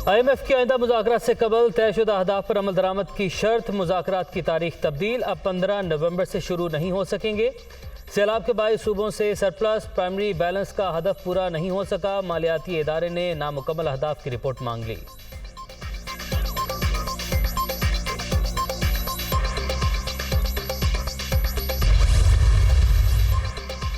IMF की आइंदा मुज़ाकरात से कबल तयशुदा अहदाफ पर अमल दरामद की शर्त, मुज़ाकरात की तारीख तब्दील, अब 15 नवंबर से शुरू नहीं हो सकेंगे। सैलाब के बाईस सूबों से सरप्लस प्राइमरी बैलेंस का हदफ पूरा नहीं हो सका, मालियाती इदारे ने नामुकम्मल अहदाफ की रिपोर्ट मांग ली।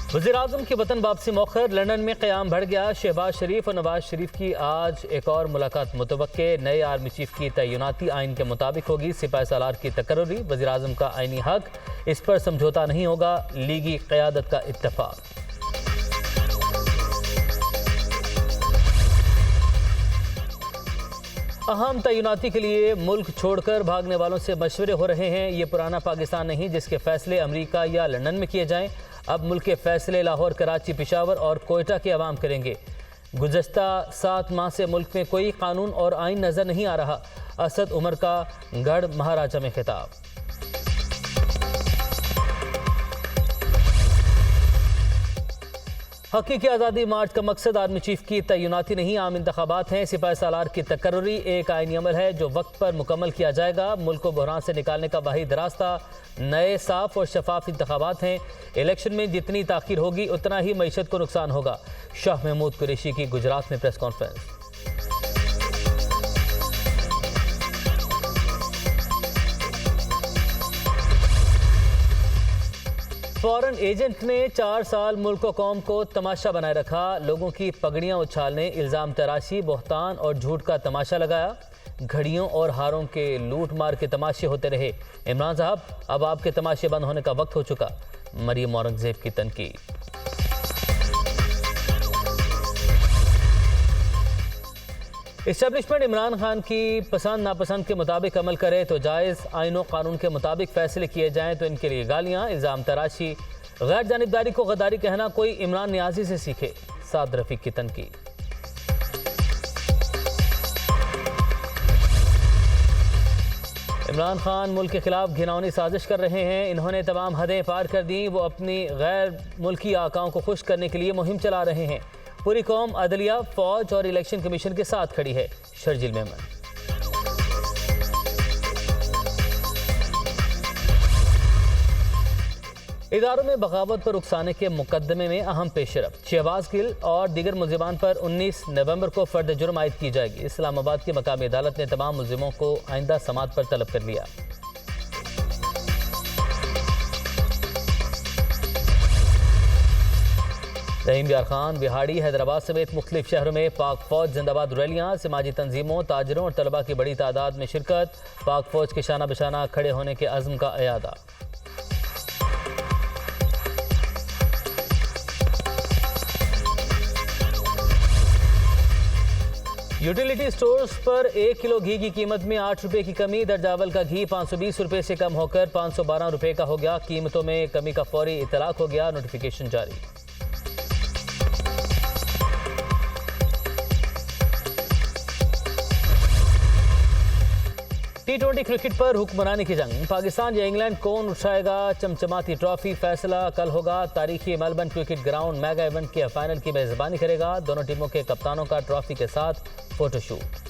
वज़ीर-ए-आज़म की वतन वापसी मौखर, लंदन में क़याम बढ़ गया। शहबाज शरीफ और नवाज शरीफ की आज एक और मुलाकात मुतवक्के। नए आर्मी चीफ की तैनाती आइन के मुताबिक होगी। सिपाही सालार की तकर्री, वज़ीर-ए-आज़म का आइनी हक, इस पर समझौता नहीं होगा। लीगी क़यादत का इत्तफ़ाक़। अहम तैनाती के लिए मुल्क छोड़कर भागने वालों से मशवरे हो रहे हैं। ये पुराना पाकिस्तान नहीं जिसके फैसले अमेरिका या लंदन में किए जाएं। अब मुल्क के फैसले लाहौर, कराची, पेशावर और कोयटा के अवाम करेंगे। गुज़श्ता 7 माह से मुल्क में कोई कानून और आइन नज़र नहीं आ रहा। असद उमर का गढ़ महाराजा में खिताब। हकीकी आज़ादी मार्च का मकसद आर्मी चीफ की तैनाती नहीं, आम इंतखाबात हैं। सिपाही सालार की तकर्री एक आइनी अमल है जो वक्त पर मुकम्मल किया जाएगा। मुल्क को बहरान से निकालने का वाहिद रास्ता नए, साफ और शफाफ इंतखाबात हैं। इलेक्शन में जितनी ताख़ीर होगी उतना ही मईशत को नुकसान होगा। शाह महमूद कुरैशी की गुजरात में प्रेस कॉन्फ्रेंस। फॉरेन एजेंट ने 4 साल मुल्क व कौम को तमाशा बनाए रखा। लोगों की पगड़ियां उछालने, इल्ज़ाम तराशी, बोहतान और झूठ का तमाशा लगाया। घड़ियों और हारों के लूट मार के तमाशे होते रहे। इमरान साहब, अब आपके तमाशे बंद होने का वक्त हो चुका। मरियम औरंगजेब की तनकीद। इस्टेब्लिशमेंट इमरान खान की पसंद नापसंद के मुताबिक अमल करे तो जायज़, आइन व कानून के मुताबिक फैसले किए जाएँ तो इनके लिए गालियाँ, इल्ज़ाम तराशी, गैर जानिबदारी को गद्दारी कहना कोई इमरान नियाज़ी से सीखे। साद रफ़ीक की तनकीद। इमरान खान मुल्क के खिलाफ घिनौनी साजिश कर रहे हैं। इन्होंने तमाम हदें पार कर दी। वो अपनी गैर मुल्की आकाओं को खुश करने के लिए मुहिम चला रहे हैं। पूरी कौम अदलिया, फौज और इलेक्शन कमीशन के साथ खड़ी है। शर्जील मेमन। इदारों में बगावत पर उकसाने के मुकदमे में अहम पेशरफ। शहबाज गिल और दीगर मुलजिमान पर 19 नवंबर को फर्द जुर्म आयद की जाएगी। इस्लामाबाद की मकामी अदालत ने तमाम मुलजिमों को आइंदा समाअत पर तलब कर लिया। रहीम यार खान, बिहाड़ी, हैदराबाद समेत मुख्तलिफ शहरों में पाक फौज जिंदाबाद रैलियाँ, समाजी तंजीमों, ताजरों और तलबा की बड़ी तादाद में शिरकत। पाक फौज के शाना बशाना खड़े होने के अज़्म का अयादा। यूटिलिटी स्टोर्स पर 1 किलो घी की कीमत में 8 रुपये की कमी। दर्जावल का घी 520 रुपये से कम होकर 512 रुपये का हो गया। कीमतों में कमी का फौरी इतलाक हो गया। नोटिफिकेशन जारी। T20 क्रिकेट पर हुक्मरानी की जंग। पाकिस्तान या इंग्लैंड कौन उठाएगा चमचमाती ट्रॉफी, फैसला कल होगा। तारीखी Melbourne cricket ground mega event के फाइनल की मेजबानी करेगा। दोनों टीमों के कप्तानों का ट्रॉफी के साथ फोटोशूट।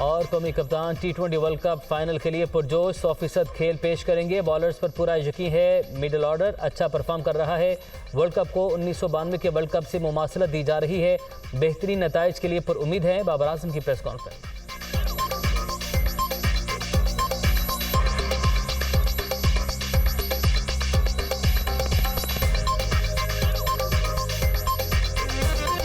और कौमी कप्तान T20 वर्ल्ड कप फाइनल के लिए पुरजोश, 100% खेल पेश करेंगे। बॉलर्स पर पूरा यकीन है। मिडिल ऑर्डर अच्छा परफॉर्म कर रहा है। वर्ल्ड कप को 1992 के वर्ल्ड कप से मुमासलत दी जा रही है। बेहतरीन नताइज के लिए पुरुम्मीद है। बाबर आजम की प्रेस कॉन्फ्रेंस।